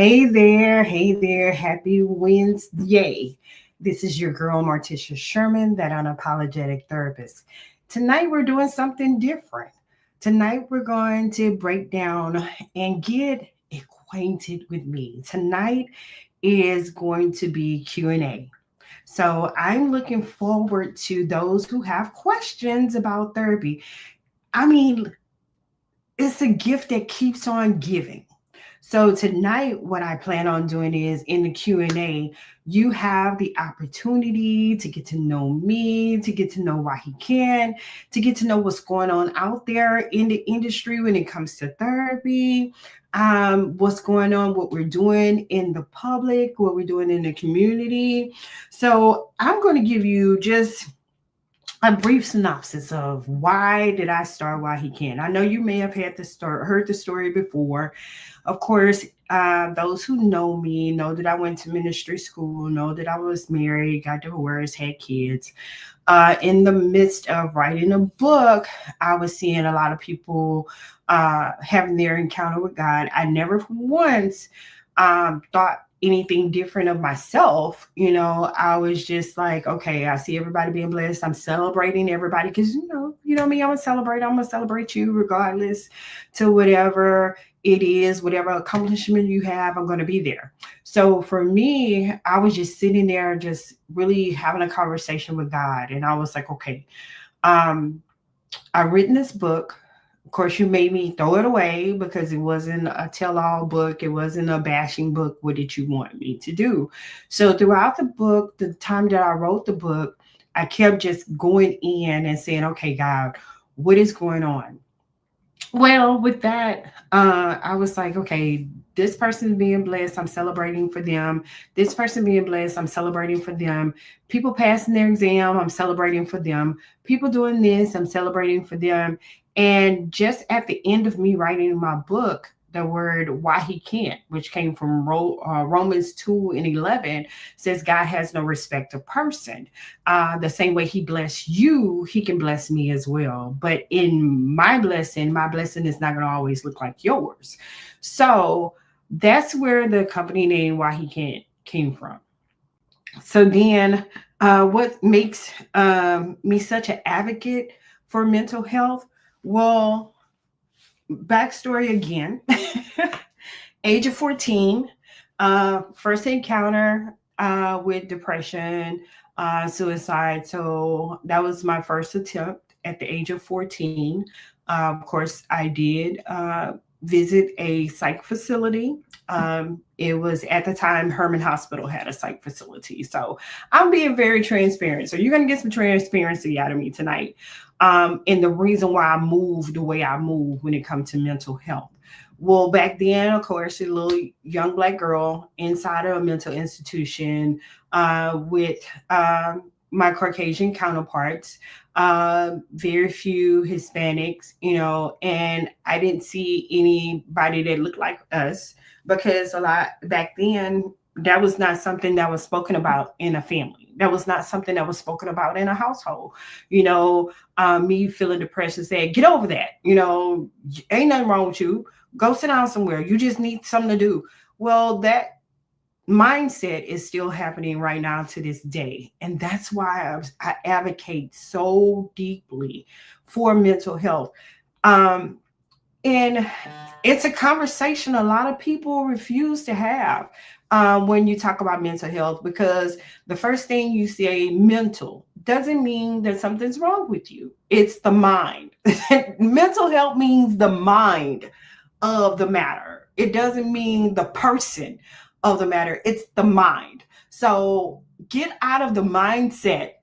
Hey there, happy Wednesday. This is your girl, Martisha Sherman, that unapologetic therapist. Tonight, we're doing something different. Tonight, we're going to break down and get acquainted with me. Tonight is going to be Q&A. So I'm looking forward to those who have questions about therapy. I mean, it's a gift that keeps on giving. So tonight, what I plan on doing is in the Q&A, you have the opportunity to get to know me, to get to know why he can, to get to know what's going on out there in the industry when it comes to therapy, what's going on, what we're doing in the public, what we're doing in the community. So I'm going to give you just a brief synopsis of why did I start Why He Can. I know you may have heard the story before. Of course, those who know me know that I went to ministry school, know that I was married, got divorced, had kids. In the midst of writing a book, I was seeing a lot of people having their encounter with God. I never once thought anything different of myself. I was just like, okay, I see everybody being blessed. I'm celebrating everybody because you know me, I'm gonna celebrate you regardless to whatever it is, whatever accomplishment you have, I'm gonna be there. So for me, I was just sitting there, just really having a conversation with God. And I was like, okay, um, I've written this book. Of course, you made me throw it away because it wasn't a tell all book. It wasn't a bashing book. What did you want me to do? So, throughout the book, the time that I wrote the book, I kept just going in and saying, okay, God, what is going on? Well, with that, I was like, okay, this person being blessed, I'm celebrating for them. This person being blessed, I'm celebrating for them. People passing their exam, I'm celebrating for them. People doing this, I'm celebrating for them. And just at the end of me writing my book, the word why he can't, which came from Romans 2 and 11, says God has no respect of person. The same way he blessed you, he can bless me as well. But in my blessing is not going to always look like yours. So that's where the company name Why He Can't came from. So then, what makes me such an advocate for mental health? Well, backstory again. Age of 14, first encounter with depression, suicide. So that was my first attempt at the age of 14. Of course, I did visit a psych facility. It was at the time Herman Hospital had a psych facility. So I'm being very transparent. So you're going to get some transparency out of me tonight. And the reason why I moved the way I move when it comes to mental health. Well, back then, of course, a little young Black girl inside of a mental institution with my Caucasian counterparts, very few Hispanics, and I didn't see anybody that looked like us because a lot back then, that was not something that was spoken about in a family. That was not something that was spoken about in a household. Me feeling depressed and saying, get over that. Ain't nothing wrong with you. Go sit down somewhere. You just need something to do. Well, that mindset is still happening right now to this day. And that's why I advocate so deeply for mental health. Um, and it's a conversation a lot of people refuse to have when you talk about mental health, because the first thing you say, mental, doesn't mean that something's wrong with you. It's the mind. Mental health means the mind of the matter. It doesn't mean the person of the matter. It's the mind. So get out of the mindset,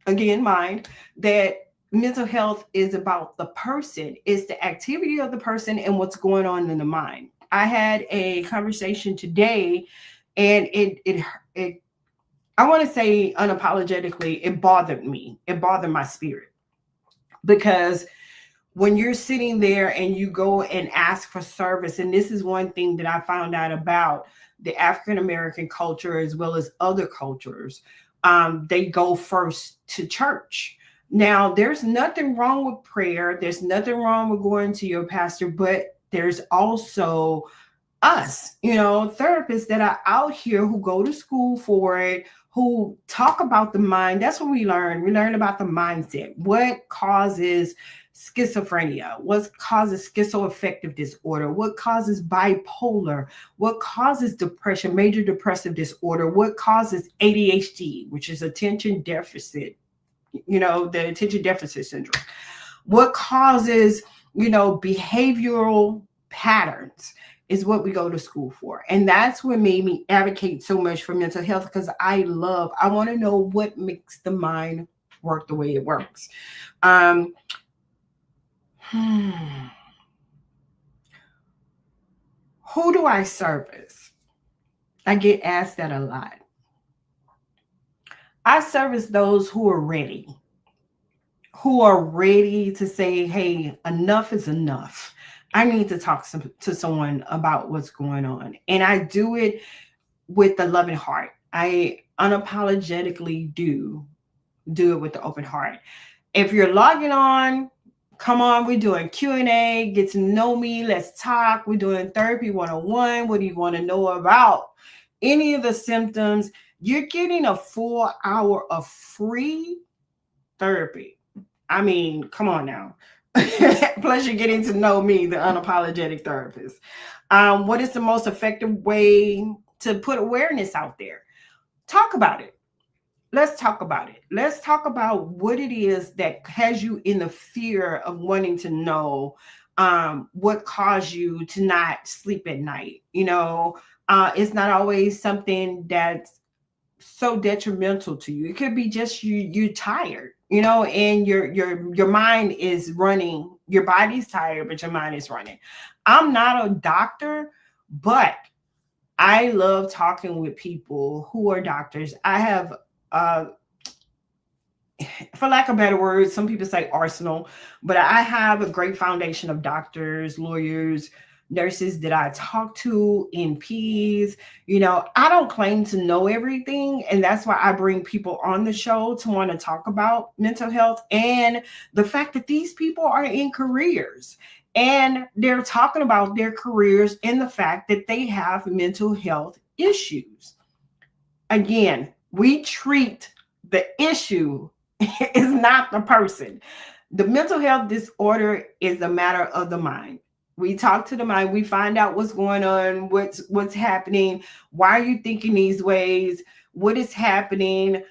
again, mind, that mental health is about the person. It's the activity of the person and what's going on in the mind. I had a conversation today, and it I want to say unapologetically, it bothered me. It bothered my spirit because when you're sitting there and you go and ask for service, and this is one thing that I found out about the African American culture as well as other cultures, they go first to church. Now, there's nothing wrong with prayer. There's nothing wrong with going to your pastor, but there's also us, therapists that are out here who go to school for it, who talk about the mind. That's what we learn. We learn about the mindset. What causes schizophrenia? What causes schizoaffective disorder? What causes bipolar? What causes depression, major depressive disorder? What causes ADHD, which is attention deficit, the attention deficit syndrome? What causes, behavioral patterns is what we go to school for. And that's what made me advocate so much for mental health, because I want to know what makes the mind work the way it works. Um, hmm, who do I service? I get asked that a lot. I service those who are ready to say, hey, enough is enough. I need to talk to someone about what's going on. And I do it with a loving heart. I unapologetically do it with the open heart. If you're logging on, come on, we're doing Q&A, get to know me, let's talk. We're doing therapy 101. What do you want to know about any of the symptoms? You're getting a full hour of free therapy. I mean, come on now. Plus, you're getting to know me, the unapologetic therapist. What is the most effective way to put awareness out there? Talk about it. Let's talk about it. Let's talk about what it is that has you in the fear of wanting to know, what caused you to not sleep at night. It's not always something that's so detrimental to you. It could be just you're tired, and your mind is running. Your body's tired, but your mind is running. I'm not a doctor, but I love talking with people who are doctors. I have, uh, for lack of better words, some people say arsenal, but I have a great foundation of doctors, lawyers, nurses that I talk to, NPs. I don't claim to know everything. And that's why I bring people on the show to want to talk about mental health and the fact that these people are in careers and they're talking about their careers and the fact that they have mental health issues. Again, we treat the issue is not the person. The mental health disorder is a matter of the mind. We talk to the mind, we find out what's going on, what's happening, why are you thinking these ways, what is happening.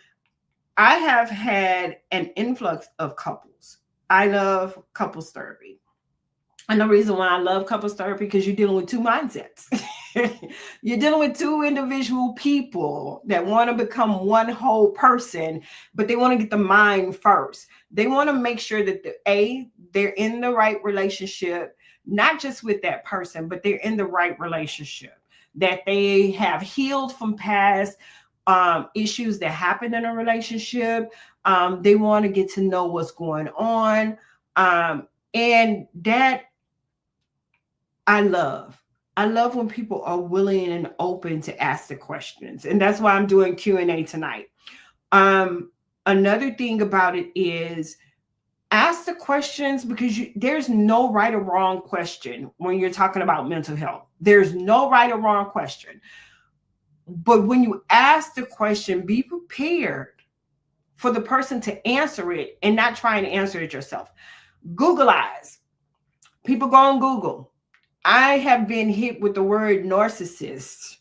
I have had an influx of couples. I love couples therapy. And the reason why I love couples therapy, because you're dealing with two mindsets. You're dealing with two individual people that want to become one whole person, but they want to get the mind first. They want to make sure that they're in the right relationship, not just with that person, but they're in the right relationship, that they have healed from past issues that happened in a relationship. They want to get to know what's going on. And that I love. I love when people are willing and open to ask the questions. And that's why I'm doing Q&A tonight. Another thing about it is ask the questions, because there's no right or wrong question when you're talking about mental health. There's no right or wrong question. But when you ask the question, be prepared for the person to answer it and not trying to answer it yourself. Google eyes. People go on Google. I have been hit with the word narcissist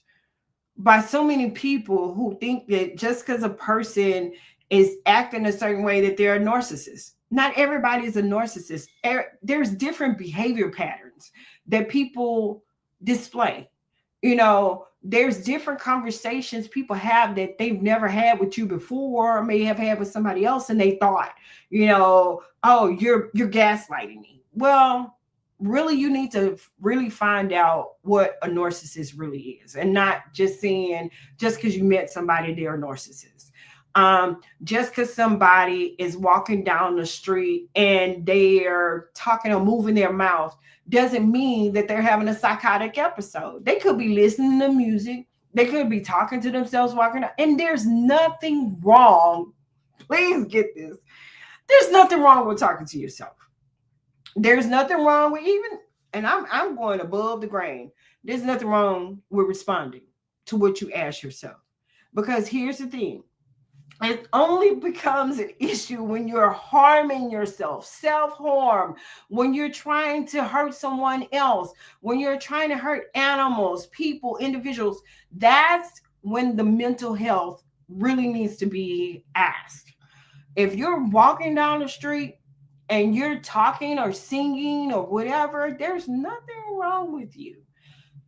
by so many people who think that just because a person is acting a certain way that they're a narcissist. Not everybody is a narcissist. There's different behavior patterns that people display. There's different conversations people have that they've never had with you before, or may have had with somebody else, and they thought, oh, you're gaslighting me. Well, really, you need to really find out what a narcissist really is, and not just saying just because you met somebody they're a narcissist. Just because somebody is walking down the street and they're talking or moving their mouth doesn't mean that they're having a psychotic episode. They could be listening to music. They could be talking to themselves walking out, and there's nothing wrong. Please get this. There's nothing wrong with talking to yourself. There's nothing wrong with even, and I'm going above the grain. There's nothing wrong with responding to what you ask yourself. Because here's the thing, it only becomes an issue when you're harming yourself, self harm, when you're trying to hurt someone else, when you're trying to hurt animals, people, individuals. That's when the mental health really needs to be asked. If you're walking down the street and you're talking or singing or whatever, there's nothing wrong with you.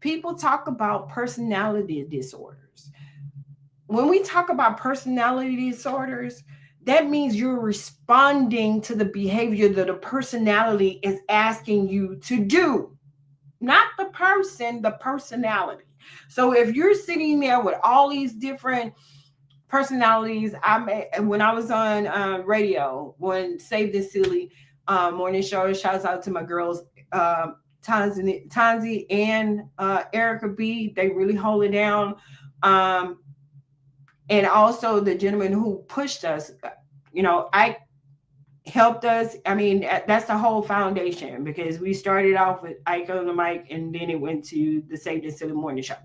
People talk about personality disorders. When we talk about personality disorders, that means you're responding to the behavior that a personality is asking you to do, not the person, the personality. So if you're sitting there with all these different personalities, when I was on radio, when Save This Silly morning show, shouts out to my girls, Tanzi and Erica B. They really hold it down. Um, and also the gentleman who pushed us, I helped us. I mean, that's the whole foundation, because we started off with Ike on the mic, and then it went to the Save This Silly morning show.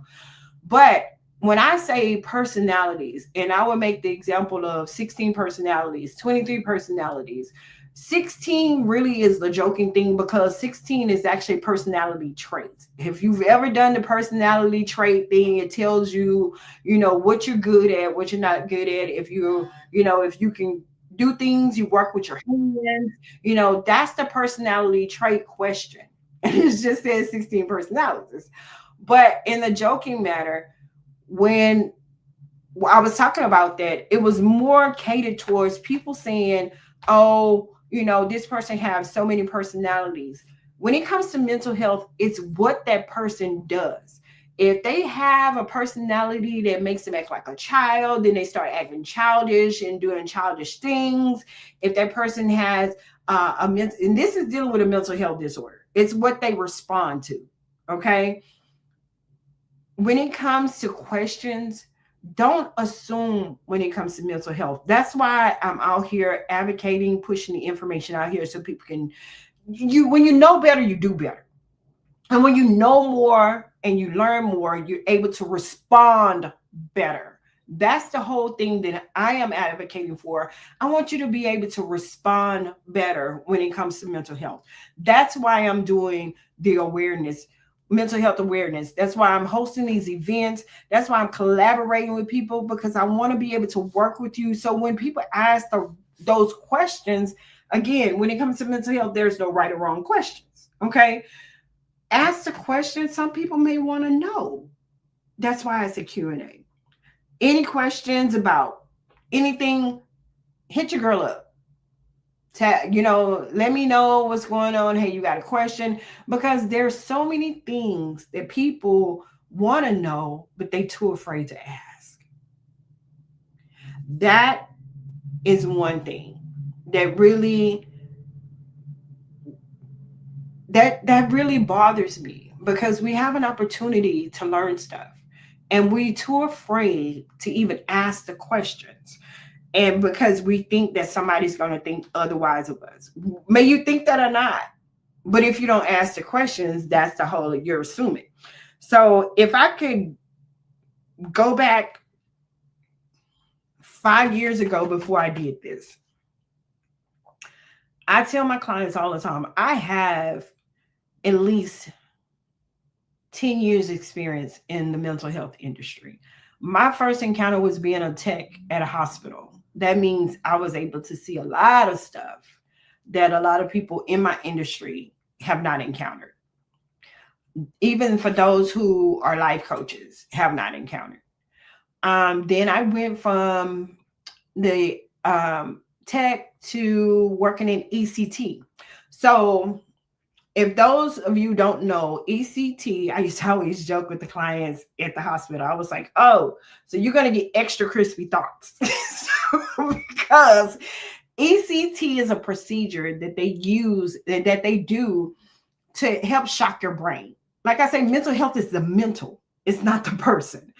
But when I say personalities, and I would make the example of 16 personalities, 23 personalities, 16 really is the joking thing, because 16 is actually personality traits. If you've ever done the personality trait thing, it tells you, what you're good at, what you're not good at. If you can do things, you work with your hands, that's the personality trait question. And it just says 16 personalities. But in the joking matter, when I was talking about that, it was more catered towards people saying, oh, this person has so many personalities. When it comes to mental health, it's what that person does. If they have a personality that makes them act like a child, then they start acting childish and doing childish things. If that person has and this is dealing with a mental health disorder, it's what they respond to. Okay. When it comes to questions, don't assume when it comes to mental health. That's why I'm out here advocating, pushing the information out here so people can, when you know better, you do better. And when you know more and you learn more, you're able to respond better. That's the whole thing that I am advocating for. I want you to be able to respond better when it comes to mental health. That's why I'm doing the awareness, mental health awareness. That's why I'm hosting these events. That's why I'm collaborating with people, because I want to be able to work with you. So when people ask those questions, again, when it comes to mental health, there's no right or wrong questions. Okay. Ask the question some people may want to know. That's why it's a Q&A. Any questions about anything, hit your girl up. Let me know what's going on. Hey, you got a question? Because there's so many things that people want to know, but they too afraid to ask. That is one thing that really that really bothers me, because we have an opportunity to learn stuff and we too afraid to even ask the questions, and because we think that somebody's going to think otherwise of us. May you think that or not, but if you don't ask the questions, that's the whole, you're assuming. So if I could go back 5 years ago, before I did this, I tell my clients all the time, I have at least 10 years experience in the mental health industry. My first encounter was being a tech at a hospital. That means I was able to see a lot of stuff that a lot of people in my industry have not encountered. Even for those who are life coaches, have not encountered. Then I went from the tech to working in ECT. So if those of you don't know ECT, I used to always joke with the clients at the hospital. I was like, oh, so you're going to get extra crispy thoughts. Because ECT is a procedure that they use, that they do to help shock your brain. Like I say, mental health is the mental, it's not the person.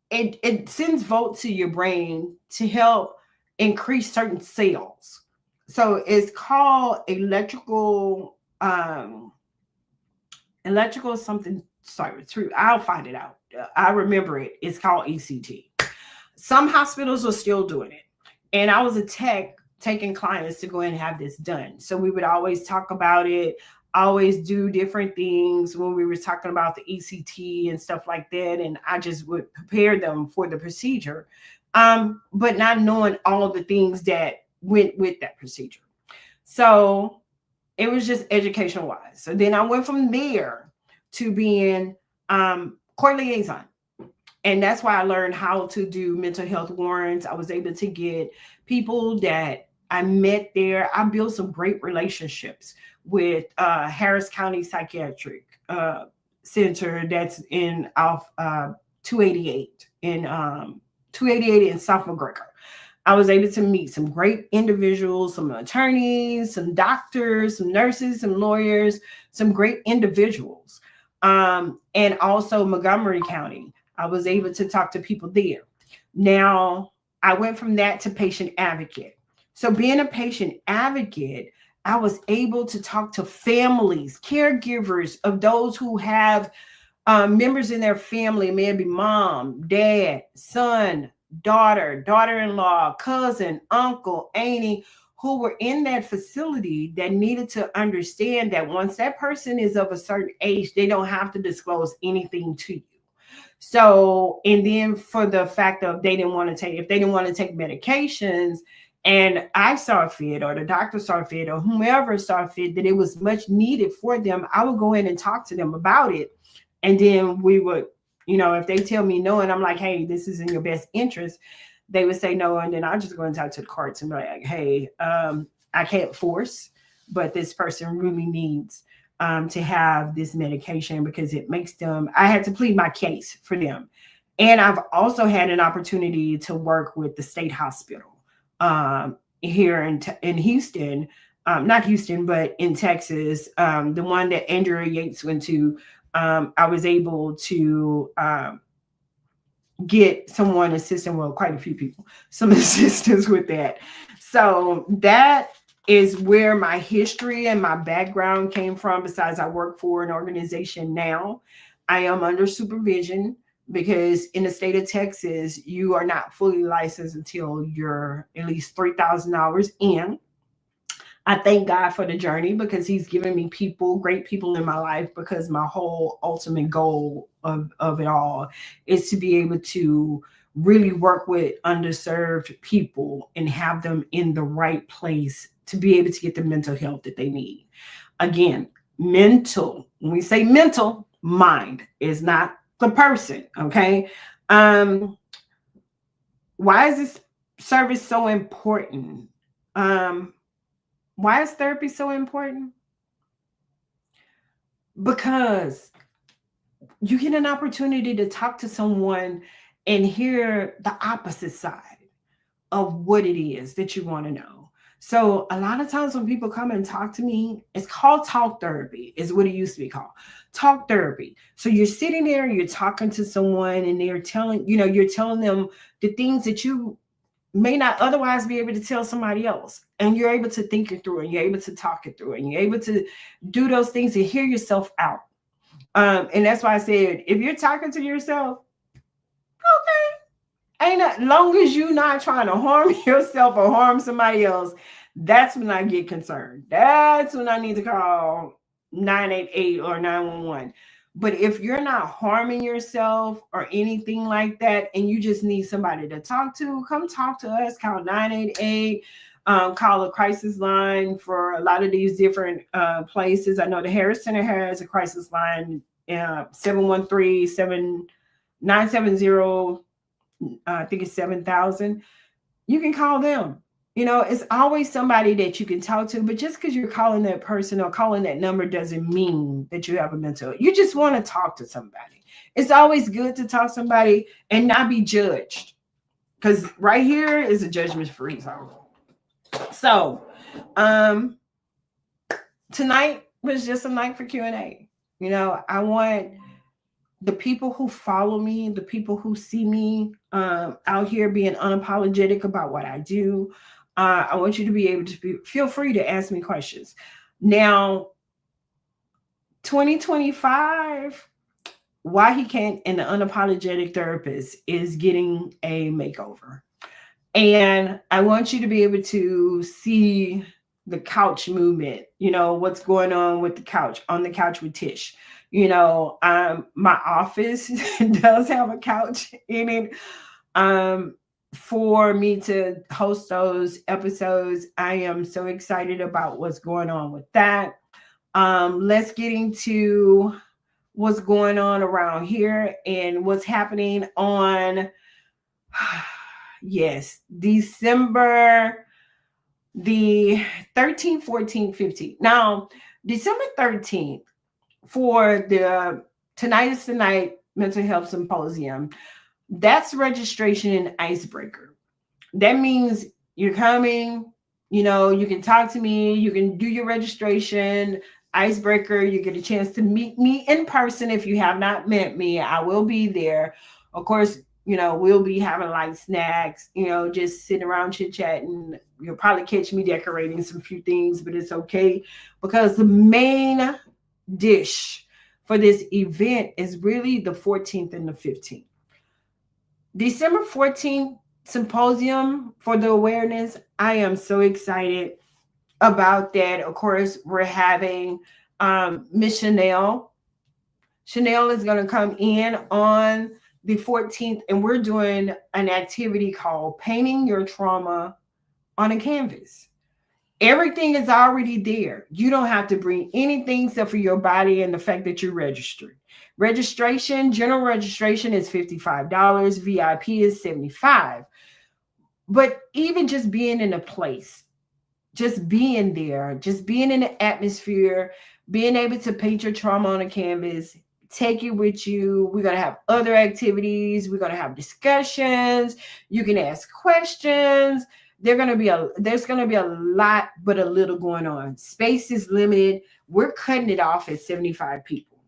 It sends volts to your brain to help increase certain cells. So it's called electrical something sorry, I'll find it out. I remember it. It's called ECT. Some hospitals are still doing it. And I was a tech taking clients to go and have this done. So we would always talk about it, always do different things when we were talking about the ECT and stuff like that. And I just would prepare them for the procedure, but not knowing all the things that went with that procedure. So it was just educational wise. So then I went from there to being court liaison. And that's why I learned how to do mental health warrants. I was able to get people that I met there. I built some great relationships with Harris County Psychiatric Center that's in off 288 in 288 in South McGregor. I was able to meet some great individuals, some attorneys, some doctors, some nurses, some lawyers, some great individuals. And also Montgomery County. I was able to talk to people there. Now, I went from that to patient advocate. So, being a patient advocate, I was able to talk to families, caregivers of those who have members in their family, maybe mom, dad, son, daughter-in-law, cousin, uncle, auntie, who were in that facility that needed to understand that once that person is of a certain age, they don't have to disclose anything to you. So, and then for the fact of if they didn't want to take medications, and I saw fit, or the doctor saw fit, or whomever saw fit that it was much needed for them, I would go in and talk to them about it. And then we would, if they tell me no, and I'm like, hey, this is in your best interest, they would say no. And then I'll just go and talk to the courts and be like, hey, I can't force, but this person really needs to have this medication because it makes them, I had to plead my case for them. And I've also had an opportunity to work with the state hospital here in Houston, not Houston, but in Texas, the one that Andrea Yates went to. I was able to get someone assisting, well, quite a few people, some assistance with that. So that is where my history and my background came from. Besides, I work for an organization now. I am under supervision because in the state of Texas, you are not fully licensed until you're at least 3,000 hours in. I thank God for the journey because He's given me people, great people in my life, because my whole ultimate goal of it all is to be able to really work with underserved people and have them in the right place to be able to get the mental health that they need. Again, mental, when we say mental, mind is not the person, okay? Why is this service so important? Why is therapy so important? Because you get an opportunity to talk to someone and hear the opposite side of what it is that you want to know. So a lot of times when people come and talk to me, it's called talk therapy, is what it used to be called. Talk therapy. So you're sitting there, you're talking to someone, and you're telling them the things that you may not otherwise be able to tell somebody else. And you're able to think it through, and you're able to talk it through, and you're able to do those things and hear yourself out. And that's why I said, if you're talking to yourself, okay, ain't as long as you're not trying to harm yourself or harm somebody else, that's when I get concerned. That's when I need to call 988 or 911. But if you're not harming yourself or anything like that, and you just need somebody to talk to, come talk to us. Call 988. Call a crisis line for a lot of these different places. I know the Harris Center has a crisis line, 713-970, I think it's 7,000. You can call them. It's always somebody that you can talk to, but just because you're calling that person or calling that number doesn't mean that you have a mental. You just want to talk to somebody. It's always good to talk to somebody and not be judged, because right here is a judgment-free zone. So, tonight was just a night for Q&A. I want the people who follow me, the people who see me out here being unapologetic about what I do. I want you to be able to feel free to ask me questions. Now, 2025, Why He Can't and the Unapologetic Therapist is getting a makeover. And I want you to be able to see the couch movement, what's going on with the couch, on the couch with Tish. My office does have a couch in it. Um, for me to host those episodes, I am so excited about what's going on with that. Let's get into what's going on around here and what's happening on yes, December the 13th, 14th, 15th. Now, December 13th for the Tonight is the Night Mental Health Symposium, that's registration and icebreaker. That means you're coming, you can talk to me, you can do your registration, icebreaker, you get a chance to meet me in person. If you have not met me, I will be there. Of course, we'll be having like snacks, just sitting around chit chatting. You'll probably catch me decorating some few things, but it's okay because the main dish for this event is really the 14th and the 15th. December 14th symposium for the awareness. I am so excited about that. Of course, we're having Miss Chanel. Chanel is going to come in on the 14th, and we're doing an activity called Painting Your Trauma on a Canvas. Everything is already there. You don't have to bring anything except for your body and the fact that you're registered. Registration, general registration is $55, VIP is $75. But even just being in a place, just being there, just being in the atmosphere, being able to paint your trauma on a canvas, take it with you. We're going to have other activities. We're going to have discussions. You can ask questions. There's going to be a lot, but a little going on. Space is limited. We're cutting it off at 75 people.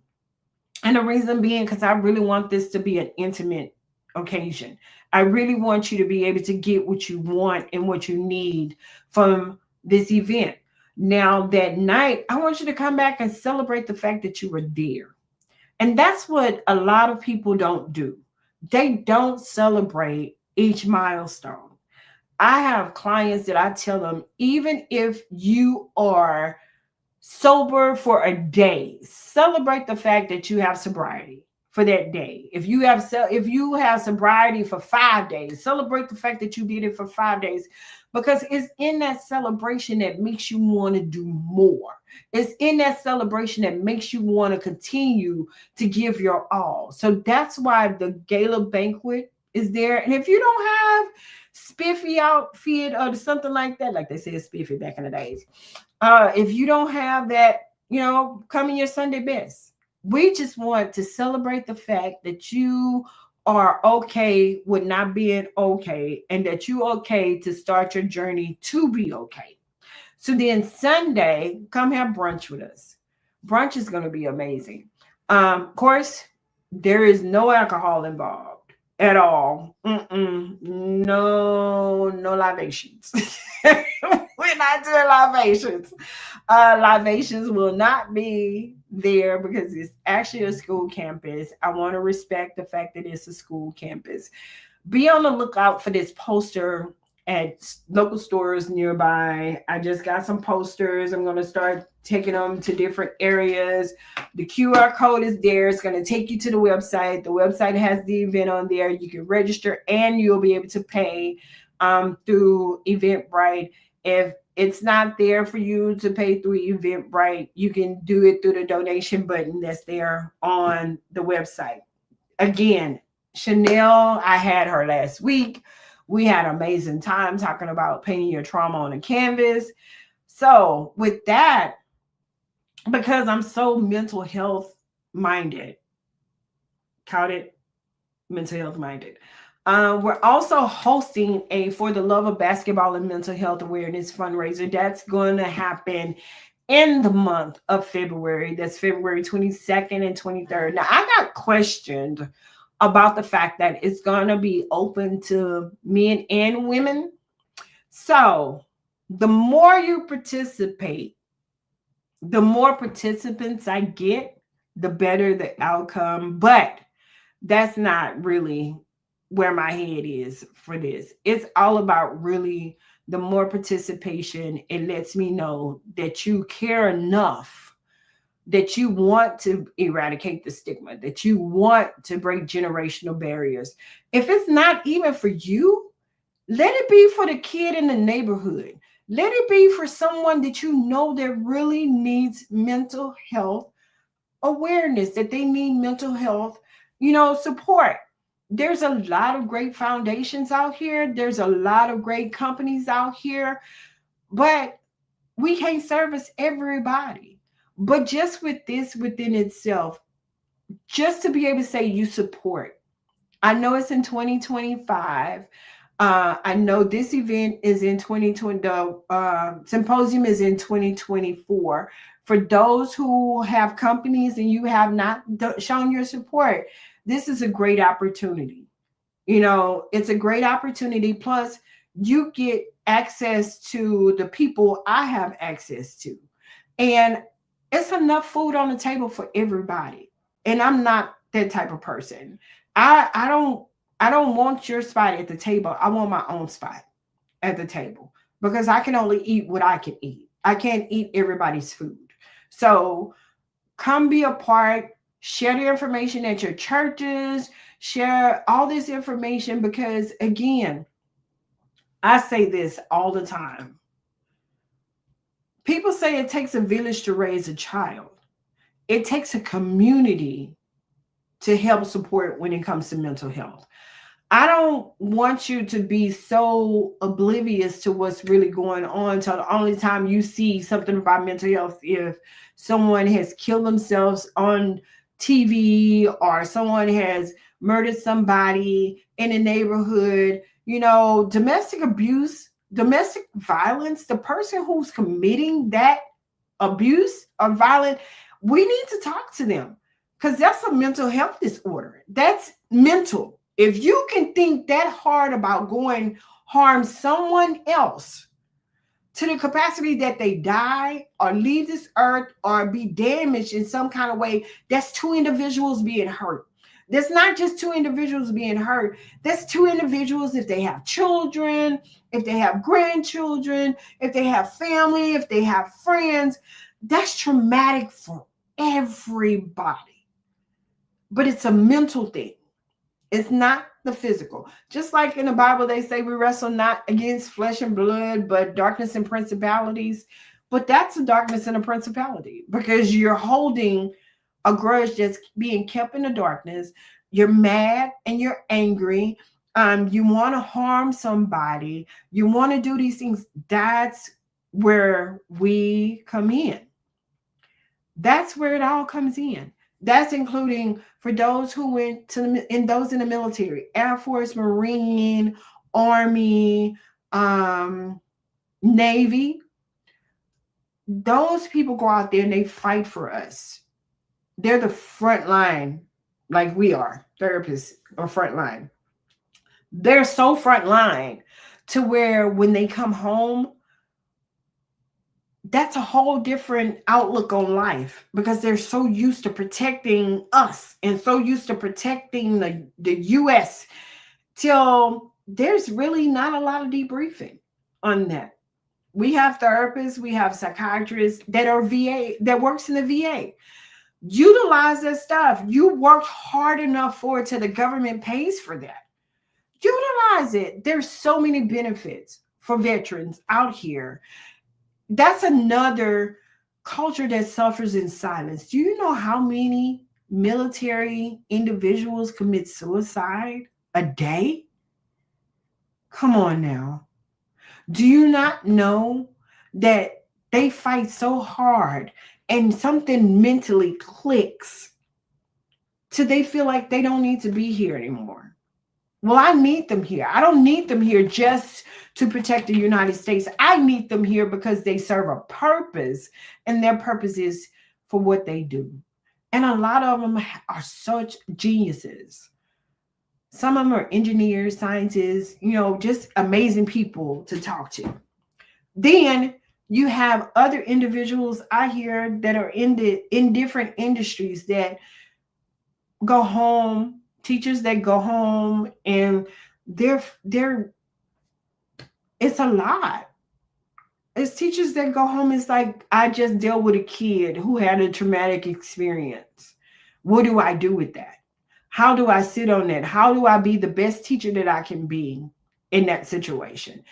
And the reason being, because I really want this to be an intimate occasion. I really want you to be able to get what you want and what you need from this event. Now, that night, I want you to come back and celebrate the fact that you were there. And that's what a lot of people don't do. They don't celebrate each milestone. I have clients that I tell them, even if you are sober for a day, celebrate the fact that you have sobriety for that day. If you have sobriety for 5 days, celebrate the fact that you did it for 5 days, because it's in that celebration that makes you want to do more. It's in that celebration that makes you want to continue to give your all. So that's why the gala banquet is there. And if you don't have spiffy outfit or something like that, like they said spiffy back in the days, if you don't have that, come in your Sunday best. We just want to celebrate the fact that you are okay with not being okay and that you okay to start your journey to be okay. So then Sunday, come have brunch with us. Brunch is going to be amazing. Of course, there is no alcohol involved at all. No libations. We're not doing libations. Libations will not be there because it's actually a school campus. I want to respect the fact that it's a school campus. Be on the lookout for this poster at local stores nearby. I just got some posters. I'm going to start taking them to different areas. The QR code is there. It's going to take you to the website. The website has the event on there. You can register and you'll be able to pay through Eventbrite. If it's not there for you to pay through Eventbrite, you can do it through the donation button that's there on the website. Again, Chanel, I had her last week. We had an amazing time talking about painting your trauma on a canvas. So with that, because I'm so mental health minded, count it, mental health minded. We're also hosting a For the Love of Basketball and Mental Health Awareness fundraiser. That's going to happen in the month of February. That's February 22nd and 23rd. Now, I got questioned about the fact that it's going to be open to men and women. So the more you participate, the more participants I get, the better the outcome. But that's not really where my head is for this. It's all about really the more participation, it lets me know that you care enough, that you want to eradicate the stigma, that you want to break generational barriers. If it's not even for you, let it be for the kid in the neighborhood. Let it be for someone that you know that really needs mental health awareness, that they need mental health, support. There's a lot of great foundations out here. There's a lot of great companies out here, but we can't service everybody. But just with this within itself, just to be able to say you support. I know it's in 2025. I know this event is in 2020. The symposium is in 2024. For those who have companies and you have not shown your support, this is a great opportunity. It's a great opportunity. Plus, you get access to the people I have access to. And it's enough food on the table for everybody. And I'm not that type of person. I don't want your spot at the table. I want my own spot at the table because I can only eat what I can eat. I can't eat everybody's food. So come be a part, share the information at your churches, share all this information because, again, I say this all the time. People say it takes a village to raise a child. It takes a community to help support when it comes to mental health. I don't want you to be so oblivious to what's really going on till the only time you see something about mental health if someone has killed themselves on TV or someone has murdered somebody in a neighborhood. Domestic abuse, domestic violence, the person who's committing that abuse or violence, we need to talk to them because that's a mental health disorder. That's mental. If you can think that hard about going harm someone else to the capacity that they die or leave this earth or be damaged in some kind of way, that's two individuals being hurt. That's not just two individuals being hurt. That's two individuals if they have children, if they have grandchildren, if they have family, if they have friends. That's traumatic for everybody. But it's a mental thing. It's not the physical. Just like in the Bible, they say we wrestle not against flesh and blood, but darkness and principalities. But that's a darkness and a principality because you're holding a grudge that's being kept in the darkness. You're mad and you're angry. You want to harm somebody. You want to do these things. That's where we come in. That's where it all comes in. That's including for those who went and those in the military, Air Force, Marine, Army, Navy. Those people go out there and they fight for us. They're the front line, like we are, therapists or front line. They're so front line to where when they come home, that's a whole different outlook on life because they're so used to protecting us and so used to protecting the US till there's really not a lot of debriefing on that. We have therapists, we have psychiatrists that are VA, that works in the VA. Utilize that stuff. You worked hard enough for it till the government pays for that. Utilize it. There's so many benefits for veterans out here. That's another culture that suffers in silence. Do you know how many military individuals commit suicide a day? Come on now. Do you not know that they fight so hard and something mentally clicks till they feel like they don't need to be here anymore? Well, I need them here. I don't need them here just to protect the United States. I need them here because they serve a purpose, and their purpose is for what they do. And a lot of them are such geniuses. Some of them are engineers, scientists, just amazing people to talk to. Then You have other individuals out here that are in different industries that go home, teachers that go home, and they're it's a lot. It's teachers that go home. It's like, I just dealt with a kid who had a traumatic experience. What do I do with that? How do I sit on that? How do I be the best teacher that I can be in that situation?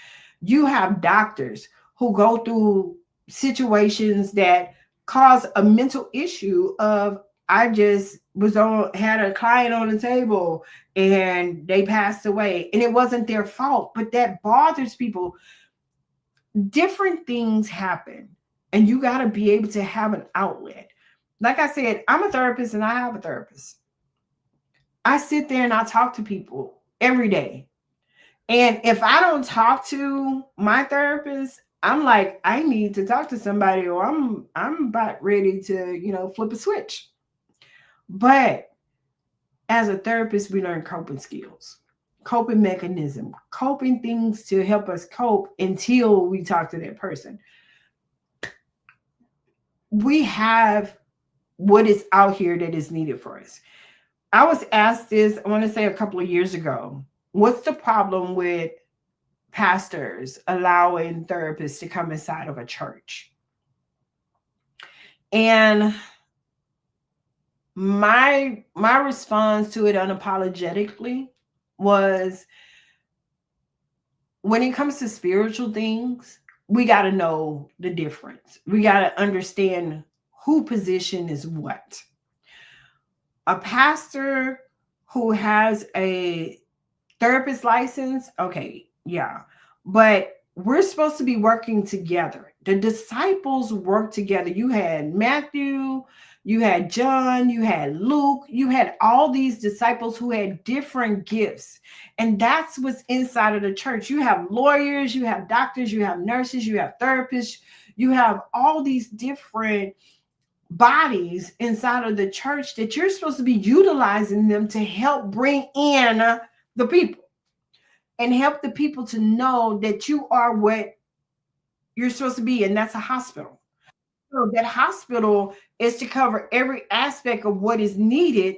You have doctors who go through situations that cause a mental issue of, I just was on had a client on the table and they passed away and it wasn't their fault, but that bothers people. Different things happen and you got to be able to have an outlet. Like I said, I'm a therapist and I have a therapist. I sit there and I talk to people every day. And if I don't talk to my therapist, I'm like, I need to talk to somebody or I'm about ready to, flip a switch. But as a therapist, we learn coping skills, coping mechanism, coping things to help us cope until we talk to that person. We have what is out here that is needed for us. I was asked this, I want to say a couple of years ago. What's the problem with pastors allowing therapists to come inside of a church? And my response to it unapologetically was, when it comes to spiritual things, we got to know the difference. We got to understand who position is what. A pastor who has a therapist license, okay, yeah. But we're supposed to be working together. The disciples worked together. You had Matthew, you had John, you had Luke, you had all these disciples who had different gifts. And that's what's inside of the church. You have lawyers, you have doctors, you have nurses, you have therapists, you have all these different bodies inside of the church that you're supposed to be utilizing them to help bring in the people and help the people to know that you are what you're supposed to be, and that's a hospital. So that hospital is to cover every aspect of what is needed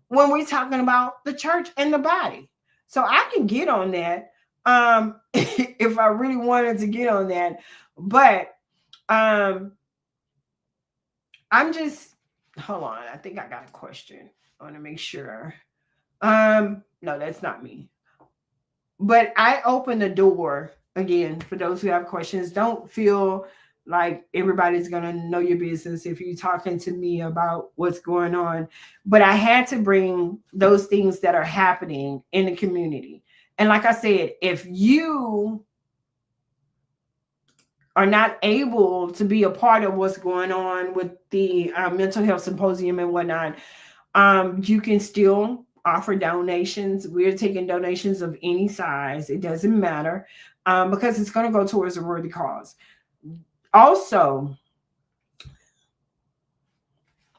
when we're talking about the church and the body. So I can get on that if I really wanted to get on that, but um I'm just hold on. I think I got a question. I want to make sure. No, that's not me. But I open the door again for those who have questions. Don't feel like everybody's going to know your business if you're talking to me about what's going on. But I had to bring those things that are happening in the community. And like I said, if you are not able to be a part of what's going on with the mental health symposium and whatnot, you can still offer donations. We're taking donations of any size. It doesn't matter because it's going to go towards a worthy cause. Also,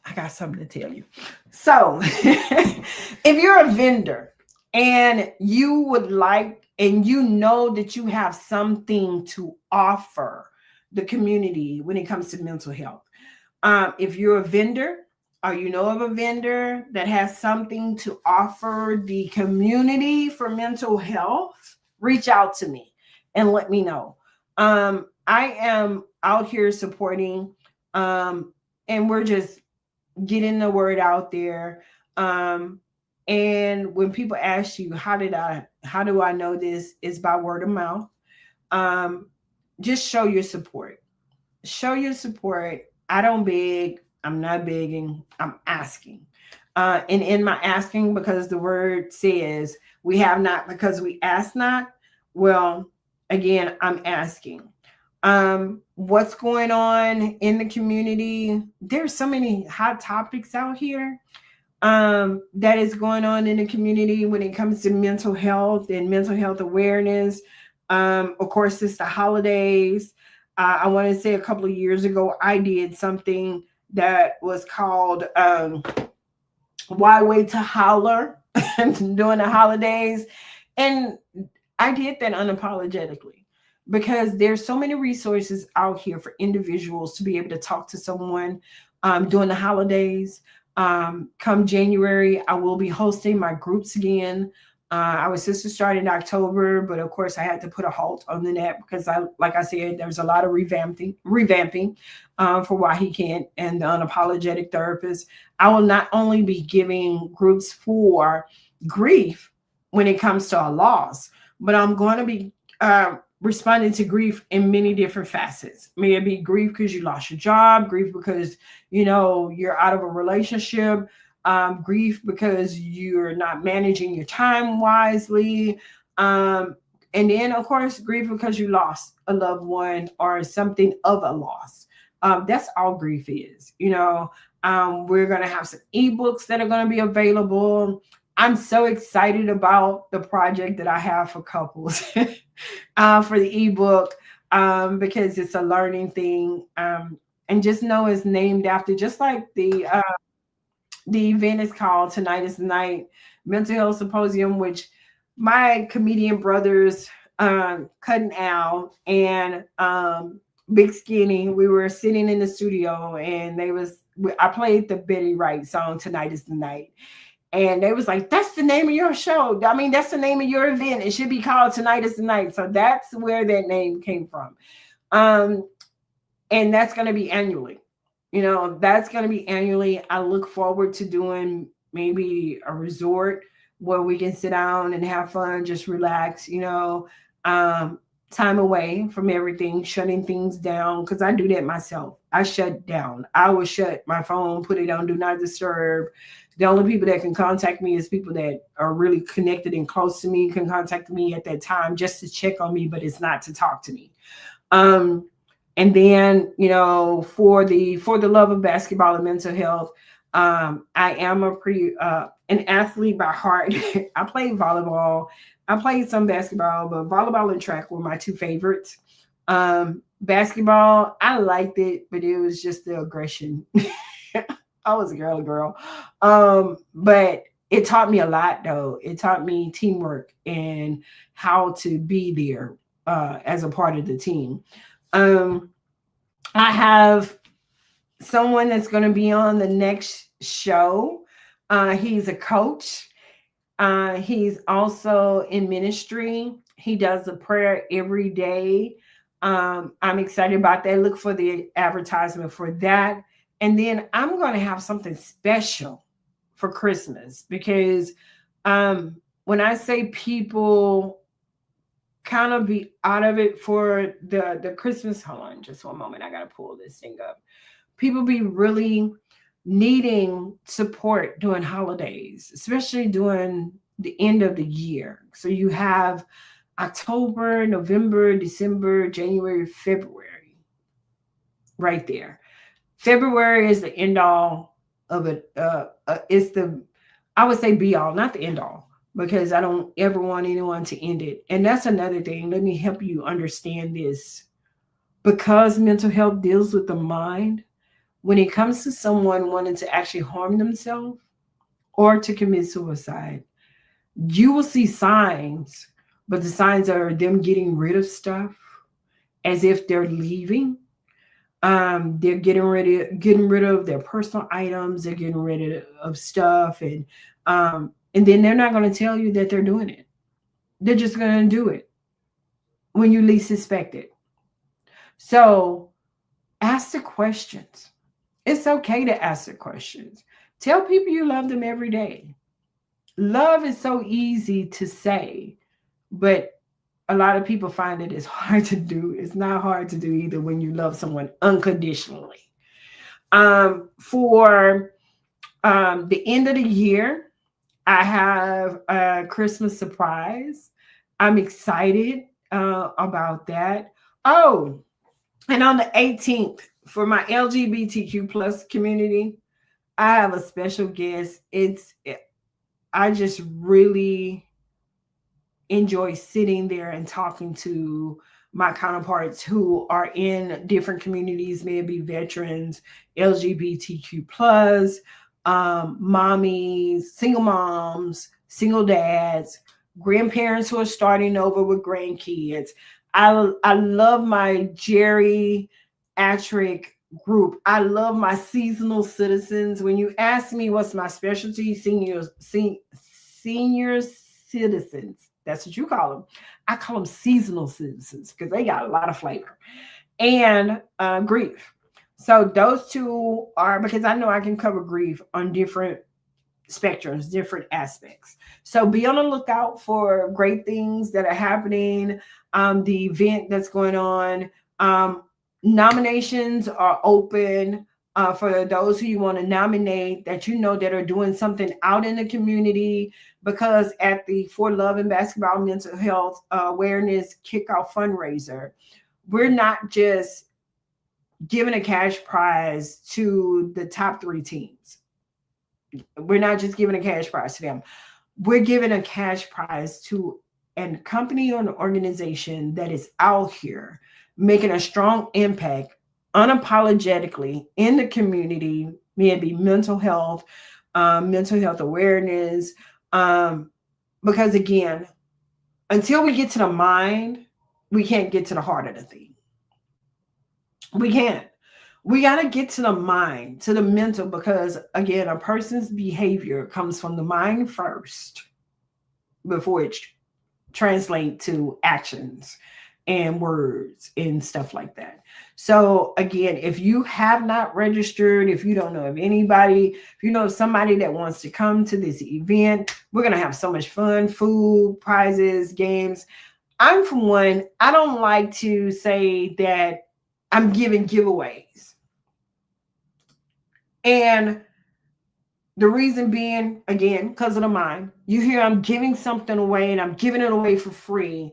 I got something to tell you. So, if you're a vendor and you would like, and you know that you have something to offer the community when it comes to mental health, if you're a vendor or you know of a vendor that has something to offer the community for mental health, reach out to me and let me know. I am out here supporting, and we're just getting the word out there. Um, and when people ask you, how do I know this? Is by word of mouth. Um, just show your support. Show your support. I don't beg. I'm not begging. I'm asking. And in my asking, because the word says we have not because we ask not. Well, again, I'm asking. What's going on in the community? There's so many hot topics out here that is going on in the community when it comes to mental health and mental health awareness. Of course, it's the holidays. I want to say a couple of years ago, I did something that was called Why Wait to Holler during the holidays. And I did that unapologetically. because there's so many resources out here for individuals to be able to talk to someone during the holidays. Come January, I will be hosting my groups again. I was supposed to start in October, but of course I had to put a halt on the net because like I said, there's a lot of revamping for why he can't, and the unapologetic therapist. I will not only be giving groups for grief when it comes to a loss, but I'm going to be responding to grief in many different facets. May it be grief because you lost your job, grief because you're out of a relationship, grief because you're not managing your time wisely, and then of course grief because you lost a loved one or something of a loss. That's all grief is. We're going to have some ebooks that are going to be available. I'm so excited about the project that I have for couples for the ebook, because it's a learning thing. And just know it's named after, just like the event is called Tonight is the Night Mental Health Symposium, which my comedian brothers, Cut and Al and Big Skinny, we were sitting in the studio and I played the Betty Wright song Tonight is the Night. And they was like, that's the name of your show. I mean, that's the name of your event. It should be called Tonight is the Night. So that's where that name came from. Um, and that's going to be annually. That's going to be annually. I look forward to doing maybe a resort where we can sit down and have fun, just relax, um, time away from everything, shutting things down. Because I do that myself. I shut down. I will shut my phone, put it on do not disturb. The only people that can contact me is people that are really connected and close to me, can contact me at that time just to check on me, but it's not to talk to me. Um, and then for the love of basketball and mental health, I am an athlete by heart. I played volleyball, I played some basketball, but volleyball and track were my two favorites. Basketball, I liked it, but it was just the aggression. I was a girl. But it taught me a lot, though. It taught me teamwork and how to be there as a part of the team. um I have someone that's going to be on the next show. He's a coach. He's also in ministry. He does a prayer every day. I'm excited about that. Look for the advertisement for that. And then I'm going to have something special for Christmas because um, when I say people kind of be out of it for the Christmas. Hold on, just one moment. I gotta pull this thing up. People be really needing support during holidays, especially during the end of the year. So you have October, November, December, January, February, right there. February is the end all of it. It's the, I would say, be all, not the end all, because I don't ever want anyone to end it. And that's another thing. Let me help you understand this. Because mental health deals with the mind, when it comes to someone wanting to actually harm themselves or to commit suicide, you will see signs, but the signs are them getting rid of stuff as if they're leaving. They're getting rid of their personal items. They're getting rid of stuff, and then they're not going to tell you that they're doing it. They're just going to do it when you least suspect it. So ask the questions. It's okay to ask the questions. Tell people you love them every day. Love is so easy to say, but a lot of people find it is hard to do. It's not hard to do either when you love someone unconditionally. For the end of the year, I have a Christmas surprise. I'm excited about that. Oh, and on the 18th, for my LGBTQ plus community, I have a special guest. I just really enjoy sitting there and talking to my counterparts who are in different communities, maybe veterans, LGBTQ plus, mommies, single moms, single dads, grandparents who are starting over with grandkids. I love my geriatric group. I love my seasonal citizens. When you ask me what's my specialty, senior citizens. That's what you call them. I call them seasonal citizens because they got a lot of flavor and grief. So those two are because I know I can cover grief on different spectrums, different aspects. So be on the lookout for great things that are happening. The event that's going on. Um, Nominations are open for those who you want to nominate that you know that are doing something out in the community. Because at the For Love and Basketball Mental Health Awareness Kickoff Fundraiser, we're not just giving a cash prize to the top three teams. We're not just giving a cash prize to them. We're giving a cash prize to a company or an organization that is out here making a strong impact unapologetically in the community, maybe mental health awareness. Um, because again, until we get to the mind, we can't get to the heart of the thing. We can't. We got to get to the mind, to the mental, because again, a person's behavior comes from the mind first before it translates to actions and words and stuff like that. So again, if you have not registered, if you don't know of anybody, if you know of somebody that wants to come to this event, we're going to have so much fun, food, prizes, games. I'm from one, I don't like to say that I'm giving giveaways. And the reason being, again, because of the mind. You hear I'm giving something away and I'm giving it away for free.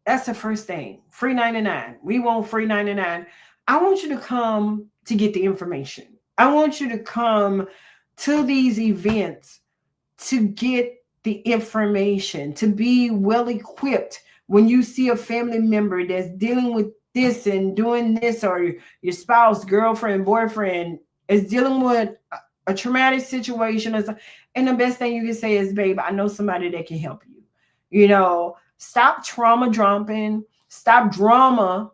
That's the first thing. Free 99. We want free 99. I want you to come to get the information. I want you to come to these events to get the information, to be well equipped when you see a family member that's dealing with this and doing this, or your spouse, girlfriend, boyfriend is dealing with a traumatic situation. And the best thing you can say is, babe, I know somebody that can help you. You know, stop trauma dumping, stop drama.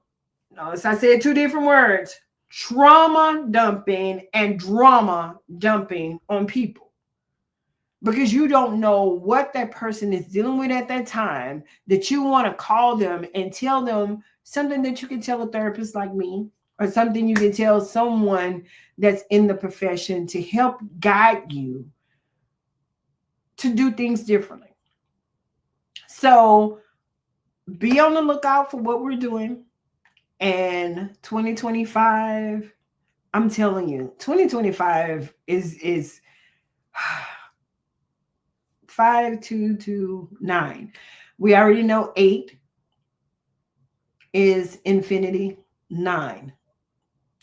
Notice I said two different words: trauma dumping and drama dumping on people, because you don't know what that person is dealing with at that time, that you want to call them and tell them something that you can tell a therapist like me, or something you can tell someone that's in the profession to help guide you to do things differently. So be on the lookout for what we're doing. And 2025, I'm telling you, 2025 is 5229. We already know 8 is infinity. 9.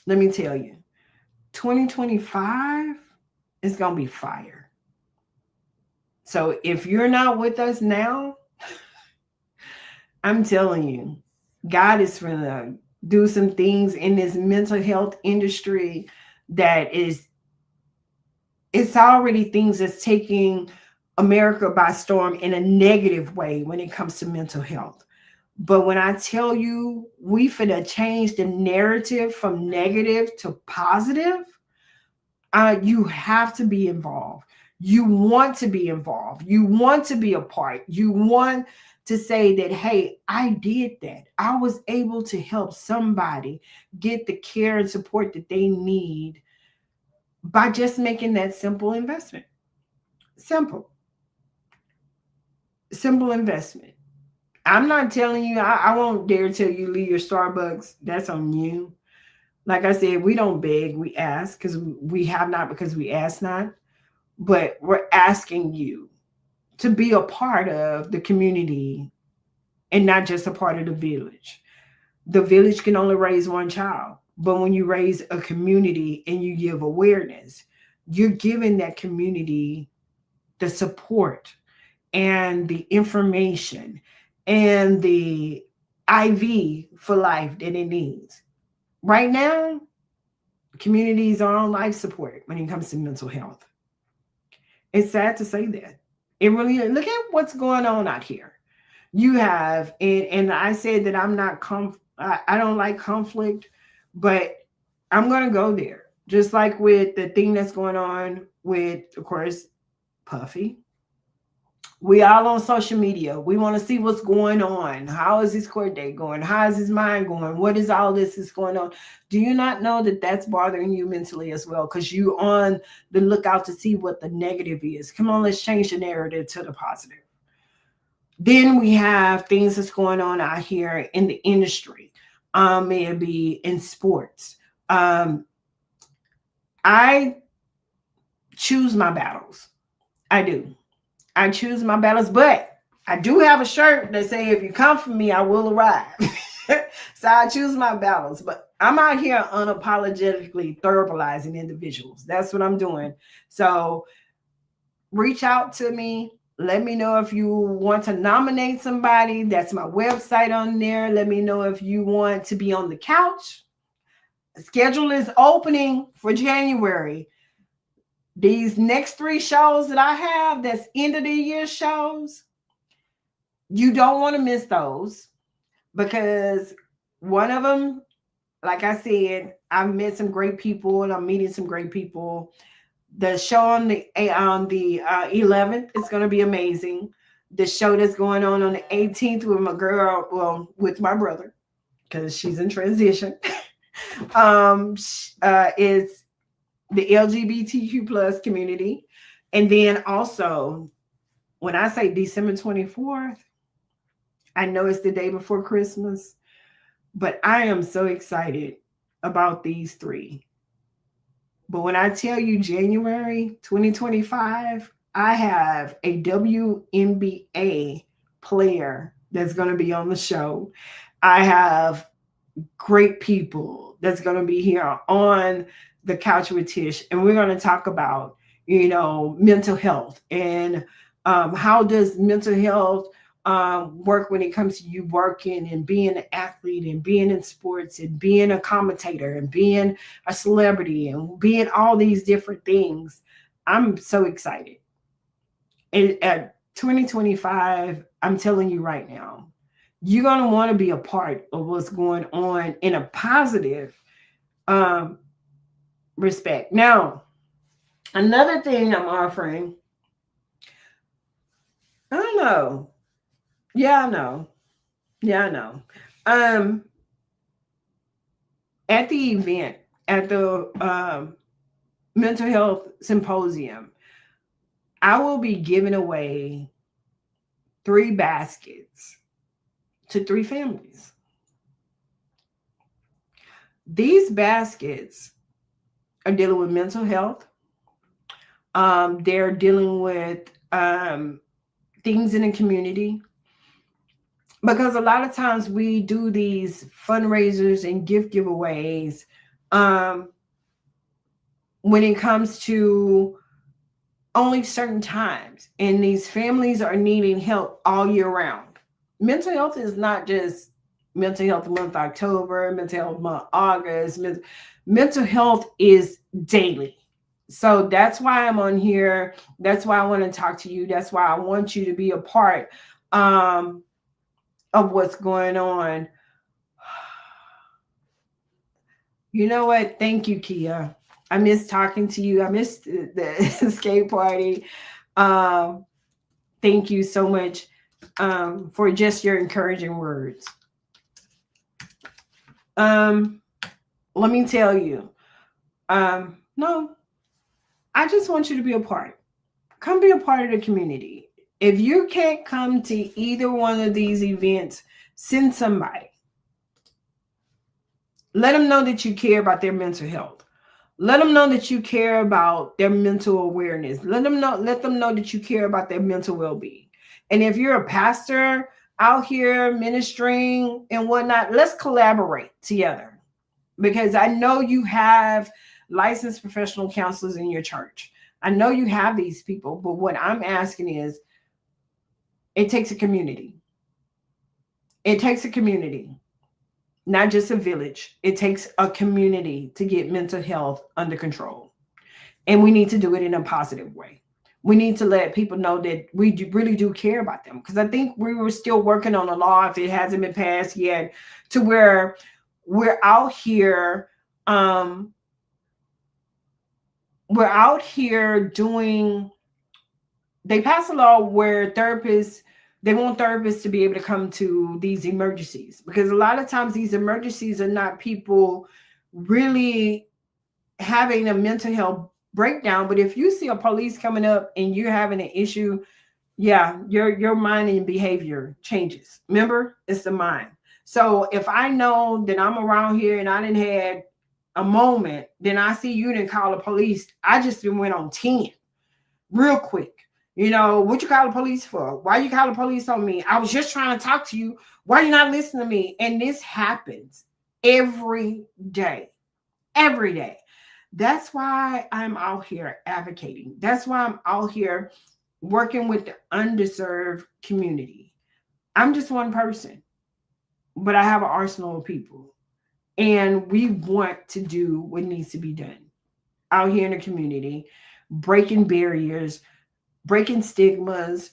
Let me tell you, 2025 is going to be fire. So if you're not with us now, I'm telling you, God is going to do some things in this mental health industry that is, it's already things that's taking America by storm in a negative way when it comes to mental health. But when I tell you we finna change the narrative from negative to positive, you have to be involved. You want to be involved. You want to be a part. You want to say that, hey, I did that. I was able to help somebody get the care and support that they need by just making that simple investment. Simple, simple investment. I'm not telling you, I won't dare tell you leave your Starbucks. That's on you. Like I said, we don't beg, we ask, because we have not, because we ask not. But we're asking you to be a part of the community and not just a part of the village. The village can only raise one child. But when you raise a community and you give awareness, you're giving that community the support and the information and the IV for life that it needs. Right now, communities are on life support when it comes to mental health. It's sad to say that. It really is. Look at what's going on out here. You have, and I said that I'm not I don't like conflict, but I'm gonna go there. Just like with the thing that's going on with, of course, Puffy. We all on social media. We want to see what's going on. How is his court date going? How is his mind going? What is all this is going on? Do you not know that that's bothering you mentally as well? Because you on the lookout to see what the negative is. Come on, let's change the narrative to the positive. Then we have things that's going on out here in the industry. May it be in sports. I choose my battles. I do. I choose my battles, but I do have a shirt that say, if you come for me, I will arrive. So I choose my battles, but I'm out here unapologetically verbalizing individuals. That's what I'm doing. So reach out to me. Let me know if you want to nominate somebody. That's my website on there. Let me know if you want to be on the couch. The schedule is opening for January. These next 3 shows that I have, that's end of the year shows, you don't want to miss those, because one of them, like I said, I've met some great people and I'm meeting some great people. The show on the 11th is going to be amazing. The show that's going on the 18th with my girl, well, with my brother, because she's in transition, is the LGBTQ plus community. And then also, when I say December 24th, I know it's the day before Christmas, but I am so excited about these 3. But when I tell you January 2025, I have a WNBA player that's going to be on the show. I have great people that's going to be here on the couch with Tish, and we're going to talk about, mental health, and how does mental health work when it comes to you working and being an athlete and being in sports and being a commentator and being a celebrity and being all these different things. I'm so excited. And at 2025, I'm telling you right now, you're going to want to be a part of what's going on in a positive respect. Now, another thing I'm offering, I don't know. Yeah, I know. Yeah, I know. At the event, at the mental health symposium, I will be giving away 3 baskets to 3 families. These baskets are dealing with mental health. They're dealing with things in the community. Because a lot of times we do these fundraisers and gift giveaways when it comes to only certain times, and these families are needing help all year round. Mental health is not just mental health month October, mental health month August. Mental health is daily. So that's why I'm on here. That's why I want to talk to you. That's why I want you to be a part of what's going on. You know what? Thank you, Kia. I miss talking to you. I missed the skate party. Thank you so much for just your encouraging words. Let me tell you. No, I just want you to be a part. Come be a part of the community. If you can't come to either one of these events, send somebody. Let them know that you care about their mental health. Let them know that you care about their mental awareness. Let them know that you care about their mental well-being. And if you're a pastor out here ministering and whatnot, let's collaborate together. Because I know you have licensed professional counselors in your church. I know you have these people, but what I'm asking is, it takes a community. It takes a community. Not just a village. It takes a community to get mental health under control. And we need to do it in a positive way. We need to let people know that really do care about them, because I think we were still working on a law, if it hasn't been passed yet, to where we're out here um we're out here doing they pass a law where therapists, they want therapists to be able to come to these emergencies, because a lot of times these emergencies are not people really having a mental health breakdown. But if you see a police coming up and you're having an issue, yeah, your mind and behavior changes. Remember, it's the mind. So if I know that I'm around here and I didn't had a moment, then I see you didn't call the police, I just went on 10 real quick. What you call the police for? Why you call the police on me? I was just trying to talk to you. Why you not listening to me? And this happens every day. Every day. That's why I'm out here advocating. That's why I'm out here working with the underserved community. I'm just one person, but I have an arsenal of people. And we want to do what needs to be done out here in the community, breaking barriers, breaking stigmas,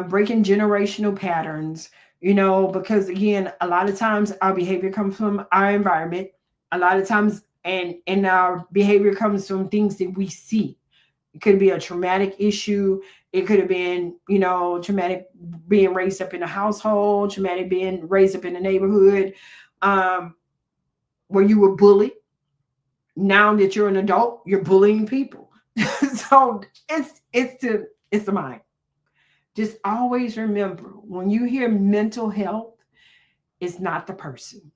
breaking generational patterns, because again, a lot of times our behavior comes from our environment. A lot of times, and our behavior comes from things that we see. It could be a traumatic issue. It could have been, traumatic being raised up in a household, traumatic being raised up in a neighborhood, um, where you were bullied. Now that you're an adult, you're bullying people. So it's the mind. Just always remember, when you hear mental health, it's not the person.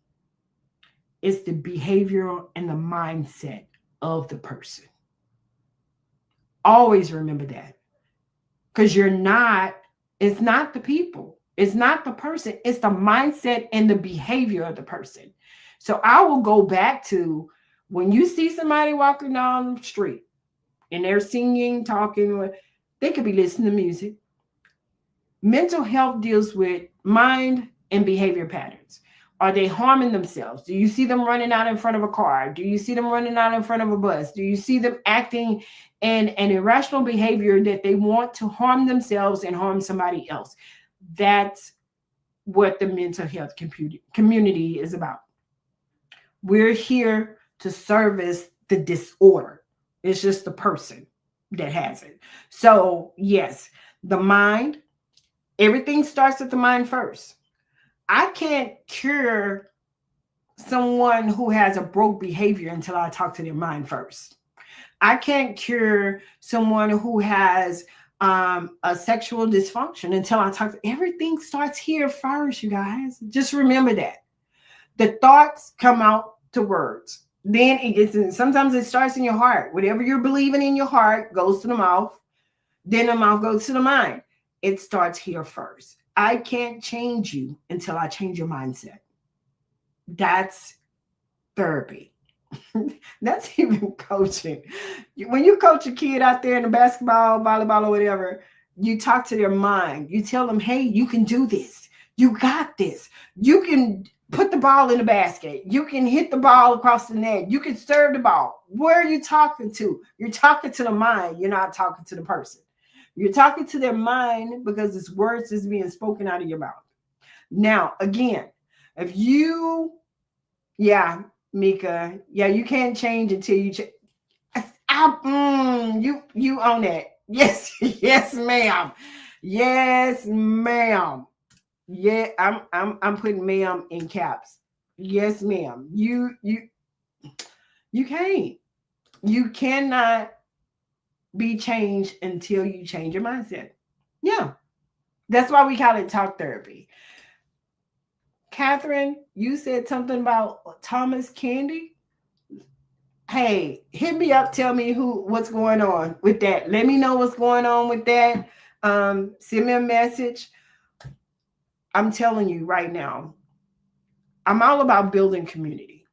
It's the behavioral and the mindset of the person. Always remember that. Because it's not the people. It's not the person. It's the mindset and the behavior of the person. So I will go back to, when you see somebody walking down the street and they're singing, talking, they could be listening to music. Mental health deals with mind and behavior patterns. Are they harming themselves? Do you see them running out in front of a car? Do you see them running out in front of a bus? Do you see them acting in an irrational behavior that they want to harm themselves and harm somebody else? That's what the mental health community is about. We're here to service the disorder. It's just the person that has it. So, yes, the mind, everything starts at the mind first. I can't cure someone who has a broke behavior until I talk to their mind first. I can't cure someone who has a sexual dysfunction until I talk. Everything starts here first, you guys. Just remember that. The thoughts come out to words. Then it gets sometimes it starts in your heart. Whatever you're believing in your heart goes to the mouth. Then the mouth goes to the mind. It starts here first. I can't change you until I change your mindset. That's therapy. That's even coaching. When you coach a kid out there in the basketball, volleyball, or whatever, you talk to their mind. You tell them, hey, you can do this. You got this. You can put the ball in the basket. You can hit the ball across the net. You can serve the ball. Where are you talking to? You're talking to the mind. You're not talking to the person. You're talking to their mind because it's words is being spoken out of your mouth. Now, again, if you, yeah, Mika, yeah, you can't change until you change. You own that. Yes, yes, ma'am. Yes, ma'am. Yeah, I'm putting ma'am in caps. Yes, ma'am. You can't. You cannot be changed until you change your mindset. Yeah. That's why we call it talk therapy. Catherine, you said something about Thomas Candy. Hey, hit me up. Tell me what's going on with that. Let me know what's going on with that. Send me a message. I'm telling you right now, I'm all about building community.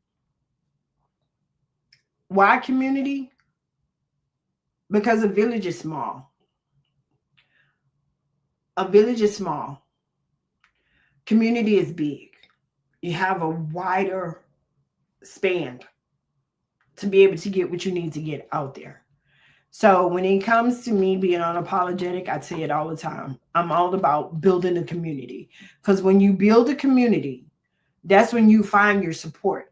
Why community? Because a village is small. A village is small. Community is big. You have a wider span to be able to get what you need to get out there. So when it comes to me being unapologetic, I say it all the time. I'm all about building a community. Because when you build a community, that's when you find your support.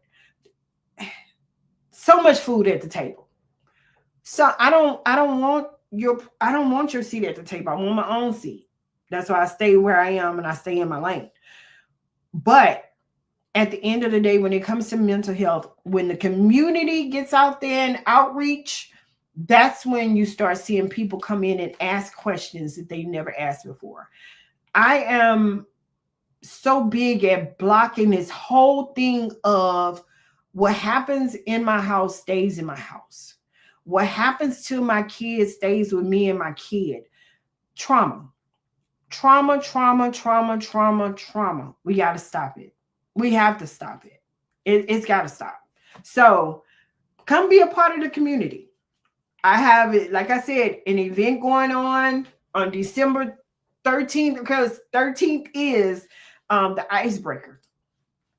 So much food at the table. So I don't want your seat at the table. I want my own seat. That's why I stay where I am and I stay in my lane. But at the end of the day, when it comes to mental health, when the community gets out there and outreach, that's when you start seeing people come in and ask questions that they never asked before. I am so big at blocking this whole thing of what happens in my house stays in my house. What happens to my kid stays with me and my kid. Trauma, trauma. We got to stop it. We have to stop it. It's got to stop. So come be a part of the community. I have it, like I said, an event going on December 13th, because 13th is the icebreaker.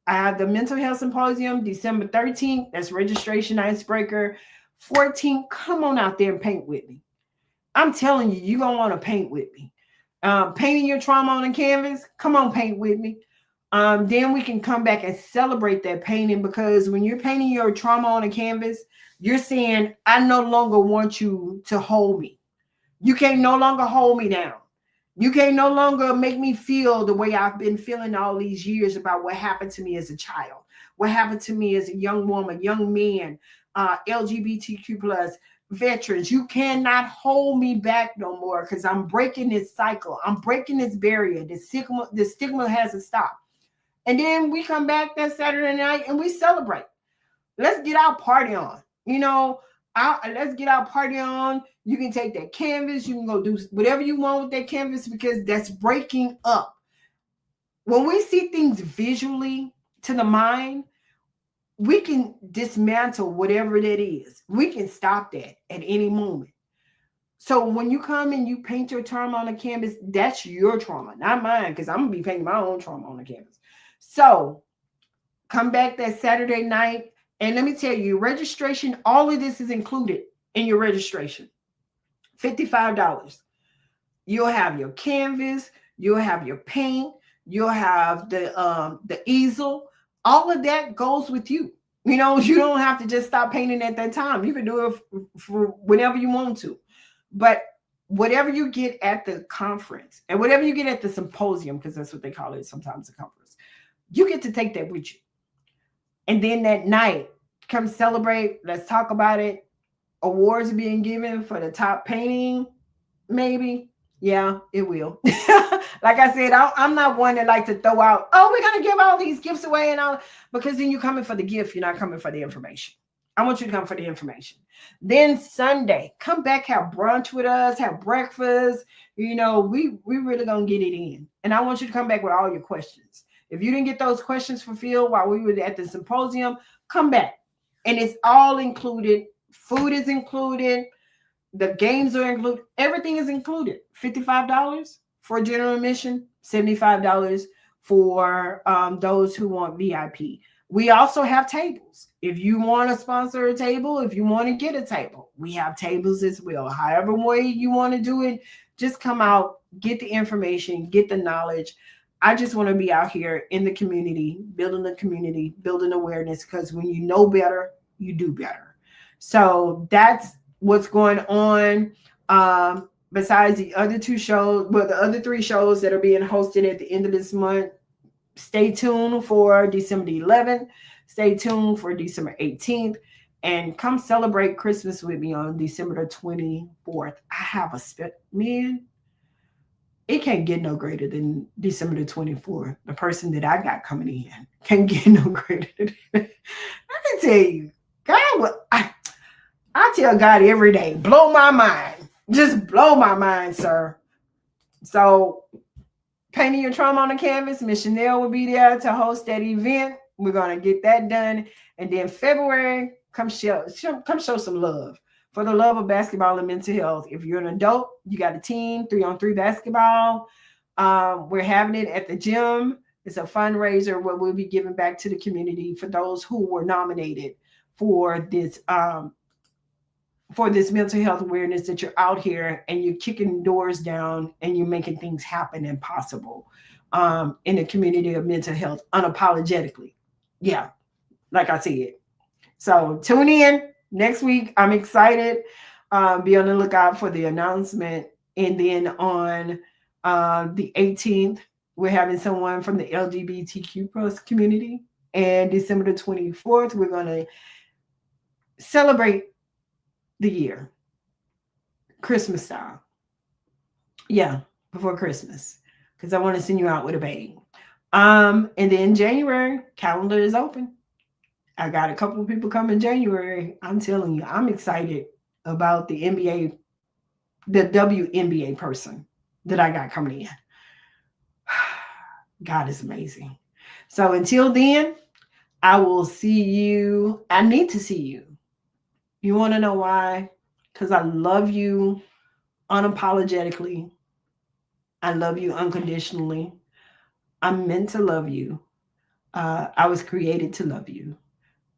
I have the mental health symposium December 13th. That's registration icebreaker. 14th, come on out there and paint with me. I'm telling you, you're going to want to paint with me. Painting your trauma on a canvas, come on, paint with me. Then we can come back and celebrate that painting, because when you're painting your trauma on a canvas, you're saying, I no longer want you to hold me. You can't no longer hold me down. You can't no longer make me feel the way I've been feeling all these years about what happened to me as a child, what happened to me as a young woman, young man, LGBTQ plus veterans. You cannot hold me back no more, because I'm breaking this cycle. I'm breaking this barrier. The stigma has to stop. And then we come back that Saturday night and we celebrate. Let's get our party on. Let's get our party on. You can take that canvas. You can go do whatever you want with that canvas, because that's breaking up. When we see things visually to the mind, we can dismantle whatever that is. We can stop that at any moment. So when you come and you paint your trauma on the canvas, that's your trauma, not mine, because I'm going to be painting my own trauma on the canvas. So come back that Saturday night. And let me tell you, registration, all of this is included in your registration. $55. You'll have your canvas, you'll have your paint, you'll have the easel. All of that goes with you. You don't have to just stop painting at that time. You can do it for whenever you want to. But whatever you get at the conference and whatever you get at the symposium, because that's what they call it sometimes, the conference, you get to take that with you. And then that night, come celebrate. Let's talk about it. Awards are being given for the top painting, maybe. Yeah, it will. Like I said, I'm not one that like to throw out, oh, we're going to give all these gifts away and all, because then you're coming for the gift. You're not coming for the information. I want you to come for the information. Then Sunday, come back, have brunch with us, have breakfast. We really going to get it in. And I want you to come back with all your questions. If you didn't get those questions fulfilled while we were at the symposium, come back. And it's all included. Food is included. The games are included. Everything is included. $55 for general admission, $75 for those who want VIP. We also have tables. If you want to sponsor a table, if you want to get a table, we have tables as well. However way you want to do it, just come out, get the information, get the knowledge. I just want to be out here in the community, building awareness, because when you know better, you do better. So that's what's going on. Besides the other two shows, the other three shows that are being hosted at the end of this month, stay tuned for December 11th. Stay tuned for December 18th. And come celebrate Christmas with me on December the 24th. I have man, it can't get no greater than December the 24th. The person that I got coming in can't get no greater than that. I can tell you, God, I tell God every day, blow my mind. Just blow my mind, sir. So, painting your trauma on the canvas, Miss Chanel will be there to host that event. We're going to get that done. And then February, come show some love. For the love of basketball and mental health. If you're an adult, you got a team, 3-on-3 basketball. We're having it at the gym. It's a fundraiser where we'll be giving back to the community for those who were nominated for this for this mental health awareness that you're out here and you're kicking doors down and you're making things happen and possible in the community of mental health unapologetically. Yeah, like I said. So tune in next week. I'm excited. Be on the lookout for the announcement. And then on the 18th, we're having someone from the LGBTQ plus community. And December the 24th, we're going to celebrate the year, Christmas style. Yeah, before Christmas, because I want to send you out with a bang. And then January, calendar is open. I got a couple of people coming January. I'm telling you, I'm excited about the NBA, the WNBA person that I got coming in. God is amazing. So until then, I will see you. I need to see you. You want to know why? Because I love you unapologetically. I love you unconditionally. I'm meant to love you. I was created to love you.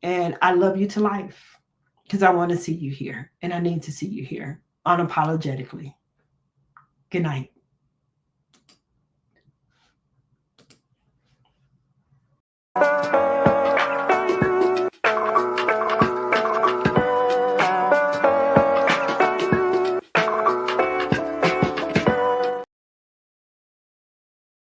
And I love you to life because I want to see you here and I need to see you here unapologetically. Good night.